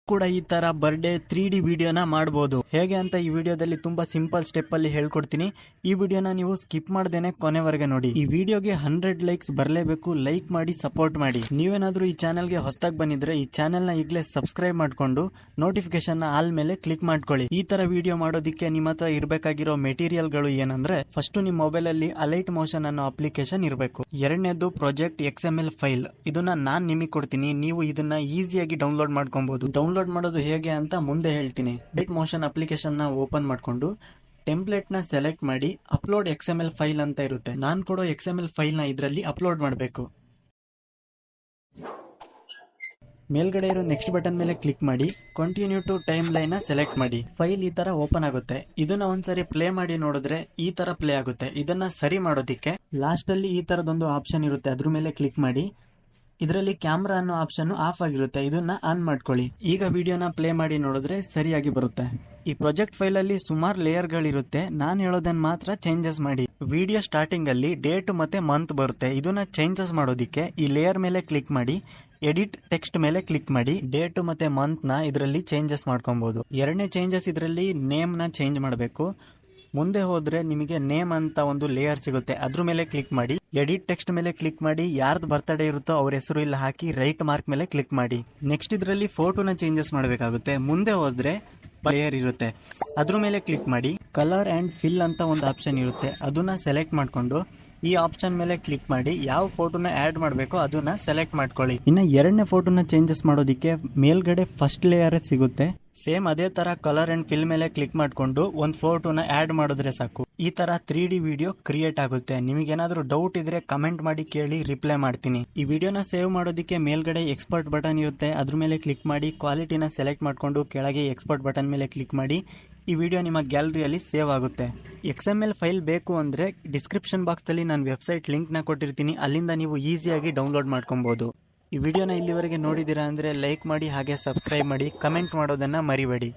ಕೂಡ ಈ ತರ ಬರ್ಡೇ 3D ವಿಡಿಯೋನ ಮಾಡಬಹುದು. ಹೇಗೆ ಅಂತ ಈ ವಿಡಿಯೋದಲ್ಲಿ ತುಂಬಾ ಸಿಂಪಲ್ ಸ್ಟೆಪ್ ಅಲ್ಲಿ ಹೇಳ್ಕೊಡ್ತೀನಿ. ಈ ವಿಡಿಯೋನ ನೀವು ಸ್ಕಿಪ್ ಮಾಡ್ದೇನೆ ಕೊನೆವರೆಗೆ ನೋಡಿ. ಈ ವಿಡಿಯೋಗೆ 100 ಲೈಕ್ಸ್ ಬರಲೇಬೇಕು. ಲೈಕ್ ಮಾಡಿ ಸಪೋರ್ಟ್ ಮಾಡಿ. ನೀವೇನಾದ್ರೂ ಈ ಚಾನೆಲ್ಗೆ ಹೊಸದಾಗಿ ಬಂದಿದ್ರೆ ಈ ಚಾನೆಲ್ ನ ಈಗಲೇ ಸಬ್ಸ್ಕ್ರೈಬ್ ಮಾಡ್ಕೊಂಡು ನೋಟಿಫಿಕೇಶನ್ ನ ಆಲ್ ಮೇಲೆ ಕ್ಲಿಕ್ ಮಾಡ್ಕೊಳ್ಳಿ. ಈ ತರ ವಿಡಿಯೋ ಮಾಡೋದಕ್ಕೆ ನಿಮ್ಮ ಹತ್ರ ಇರಬೇಕಾಗಿರೋ ಮೆಟೀರಿಯಲ್ ಗಳು ಏನಂದ್ರೆ, ಫಸ್ಟ್ ನಿಮ್ಮ ಮೊಬೈಲ್ ಅಲ್ಲಿ ಅಲೈಟ್ ಮೋಷನ್ ಅನ್ನೋ ಅಪ್ಲಿಕೇಶನ್ ಇರಬೇಕು. ಎರಡನೇದು ಪ್ರಾಜೆಕ್ಟ್ XML ಫೈಲ್. ಇದನ್ನ ನಾನ್ ನಿಮಗೆ ಕೊಡ್ತೀನಿ, ನೀವು ಇದನ್ನ ಈಸಿಯಾಗಿ ಡೌನ್ಲೋಡ್ ಮಾಡ್ಕೊಬಹುದು. ಡೌನ್ಲೋಡ್ ಮಾಡೋದು ಹೇಗೆ ಅಂತ ಮುಂದೆ ಹೇಳ್ತೀನಿ. ಅಲೈಟ್ ಮೋಷನ್ ಅಪ್ಲಿಕೇಶನ್ ನ ಓಪನ್ ಮಾಡ್ಕೊಂಡು ಟೆಂಪ್ಲೇಟ್ ನ ಸೆಲೆಕ್ಟ್ ಮಾಡಿ ಅಪ್ಲೋಡ್ XML ಫೈಲ್ ಅಂತ ಇರುತ್ತೆ. ನಾನ್ ಕೊಡೋ XML ಫೈಲ್ ನ ಇದರಲ್ಲಿ ಅಪ್ಲೋಡ್ ಮಾಡಬೇಕು. ಮೇಲ್ಗಡೆ ಇರೋ ನೆಕ್ಸ್ಟ್ ಬಟನ್ ಮೇಲೆ ಕ್ಲಿಕ್ ಮಾಡಿ ಕಂಟಿನ್ಯೂ ಟು ಟೈಮ್ ಲೈನ್ ನ ಸೆಲೆಕ್ಟ್ ಮಾಡಿ. ಫೈಲ್ ಈ ತರ ಓಪನ್ ಆಗುತ್ತೆ. ಇದನ್ನ ಒಂದ್ಸರಿ ಪ್ಲೇ ಮಾಡಿ ನೋಡಿದ್ರೆ ಈ ತರ ಪ್ಲೇ ಆಗುತ್ತೆ. ಇದನ್ನ ಸರಿ ಮಾಡೋದಿಕ್ಕೆ ಲಾಸ್ಟ್ ಅಲ್ಲಿ ಈ ತರದೊಂದು ಆಪ್ಷನ್ ಇರುತ್ತೆ, ಅದ್ರ ಮೇಲೆ ಕ್ಲಿಕ್ ಮಾಡಿ. ಇದರಲ್ಲಿ ಕ್ಯಾಮ್ರಾ ಅನ್ನೋ ಆಪ್ಷನ್ ಆಫ್ ಆಗಿರುತ್ತೆ, ಇದನ್ನ ಆನ್ ಮಾಡ್ಕೊಳ್ಳಿ. ಈಗ ವಿಡಿಯೋನ ಪ್ಲೇ ಮಾಡಿ ನೋಡಿದ್ರೆ ಸರಿಯಾಗಿ ಬರುತ್ತೆ. ಈ ಪ್ರಾಜೆಕ್ಟ್ ಫೈಲ್ ಅಲ್ಲಿ ಸುಮಾರು ಲೇಯರ್ ಗಳಿರುತ್ತೆ. ನಾನು ಹೇಳೋದನ್ನ ಮಾತ್ರ ಚೇಂಜಸ್ ಮಾಡಿ. ವಿಡಿಯೋ ಸ್ಟಾರ್ಟಿಂಗ್ ಅಲ್ಲಿ ಡೇಟ್ ಮತ್ತೆ ಮಂತ್ ಬರುತ್ತೆ. ಇದನ್ನ ಚೇಂಜಸ್ ಮಾಡೋದಿಕ್ಕೆ ಈ ಲೇಯರ್ ಮೇಲೆ ಕ್ಲಿಕ್ ಮಾಡಿ, ಎಡಿಟ್ ಟೆಕ್ಸ್ಟ್ ಮೇಲೆ ಕ್ಲಿಕ್ ಮಾಡಿ. ಡೇಟ್ ಮತ್ತೆ ಮಂತ್ ನ ಇದರಲ್ಲಿ ಚೇಂಜಸ್ ಮಾಡ್ಕೊಬಹುದು. ಎರಡನೇ ಚೇಂಜಸ್ ಇದರಲ್ಲಿ ನೇಮ್ ನ ಚೇಂಜ್ ಮಾಡಬೇಕು. ಮುಂದೆ ಹೋದ್ರೆ ನಿಮಗೆ ನೇಮ್ ಅಂತ ಒಂದು ಲೇಯರ್ ಸಿಗುತ್ತೆ, ಅದ್ರ ಮೇಲೆ ಕ್ಲಿಕ್ ಮಾಡಿ. ಎಡಿಟ್ ಟೆಕ್ಸ್ಟ್ ಮೇಲೆ ಕ್ಲಿಕ್ ಮಾಡಿ. ಯಾರ್ದು ಬರ್ತ್ಡೇ ಇರುತ್ತೋ ಅವ್ರ ಹೆಸರು ಇಲ್ಲಿ ಹಾಕಿ ರೈಟ್ ಮಾರ್ಕ್ ಮೇಲೆ ಕ್ಲಿಕ್ ಮಾಡಿ. ನೆಕ್ಸ್ಟ್ ಇದರಲ್ಲಿ ಫೋಟೋನ ಚೇಂಜಸ್ ಮಾಡಬೇಕಾಗುತ್ತೆ. ಮುಂದೆ ಹೋದ್ರೆ ಲೇಯರ್ ಇರುತ್ತೆ, ಅದ್ರ ಮೇಲೆ ಕ್ಲಿಕ್ ಮಾಡಿ. ಕಲರ್ ಅಂಡ್ ಫಿಲ್ ಅಂತ ಒಂದು ಆಪ್ಷನ್ ಇರುತ್ತೆ, ಅದನ್ನ ಸೆಲೆಕ್ಟ್ ಮಾಡ್ಕೊಂಡು ಈ ಆಪ್ಷನ್ ಮೇಲೆ ಕ್ಲಿಕ್ ಮಾಡಿ. ಯಾವ ಫೋಟೋನ ಆಡ್ ಮಾಡಬೇಕೋ ಅದನ್ನ ಸೆಲೆಕ್ಟ್ ಮಾಡ್ಕೊಳ್ಳಿ. ಇನ್ನು ಎರಡನೇ ಫೋಟೋನ ಚೇಂಜಸ್ ಮಾಡೋದಿಕ್ಕೆ ಮೇಲ್ಗಡೆ ಫಸ್ಟ್ ಲೇಯರ್ ಸಿಗುತ್ತೆ. ಸೇಮ್ ಅದೇ ತರ ಕಲರ್ ಅಂಡ್ ಫಿಲ್ ಮೇಲೆ ಕ್ಲಿಕ್ ಮಾಡ್ಕೊಂಡು ಒಂದು ಫೋಟೋನ ಆಡ್ ಮಾಡಿದ್ರೆ ಸಾಕು. ಈ ತರ 3D ವಿಡಿಯೋ ಕ್ರಿಯೇಟ್ ಆಗುತ್ತೆ. ನಿಮಗೇನಾದ್ರೂ ಡೌಟ್ ಇದ್ರೆ ಕಮೆಂಟ್ ಮಾಡಿ ಕೇಳಿ, ರಿಪ್ಲೈ ಮಾಡ್ತೀನಿ. ಈ ವಿಡಿಯೋನ ಸೇವ್ ಮಾಡೋದಕ್ಕೆ ಮೇಲ್ಗಡೆ ಎಕ್ಸ್ಪೋರ್ಟ್ ಬಟನ್ ಇರುತ್ತೆ, ಅದ್ರ ಮೇಲೆ ಕ್ಲಿಕ್ ಮಾಡಿ. ಕ್ವಾಲಿಟಿನ ಸೆಲೆಕ್ಟ್ ಮಾಡ್ಕೊಂಡು ಕೆಳಗೆ ಎಕ್ಸ್ಪೋರ್ಟ್ ಬಟನ್ ಮೇಲೆ ಕ್ಲಿಕ್ ಮಾಡಿ. ಈ ವಿಡಿಯೋ ನಿಮ್ಮ ಗ್ಯಾಲರಿಯಲ್ಲಿ ಸೇವ್ ಆಗುತ್ತೆ. XML ಫೈಲ್ ಬೇಕು ಅಂದ್ರೆ ಡಿಸ್ಕ್ರಿಪ್ಷನ್ ಬಾಕ್ಸ್ ಅಲ್ಲಿ ನಾನು ವೆಬ್ಸೈಟ್ ಲಿಂಕ್ ನ ಕೊಟ್ಟಿರ್ತೀನಿ, ಅಲ್ಲಿಂದ ನೀವು ಈಸಿಯಾಗಿ ಡೌನ್ಲೋಡ್ ಮಾಡ್ಕೊಬಹುದು. ಈ ವಿಡಿಯೋನ ಇಲ್ಲಿವರೆಗೆ ನೋಡಿದ್ದೀರಾ ಅಂದ್ರೆ ಲೈಕ್ ಮಾಡಿ, ಹಾಗೆ ಸಬ್ಸ್ಕ್ರೈಬ್ ಮಾಡಿ, ಕಮೆಂಟ್ ಮಾಡೋದನ್ನ ಮರಿಬೇಡಿ.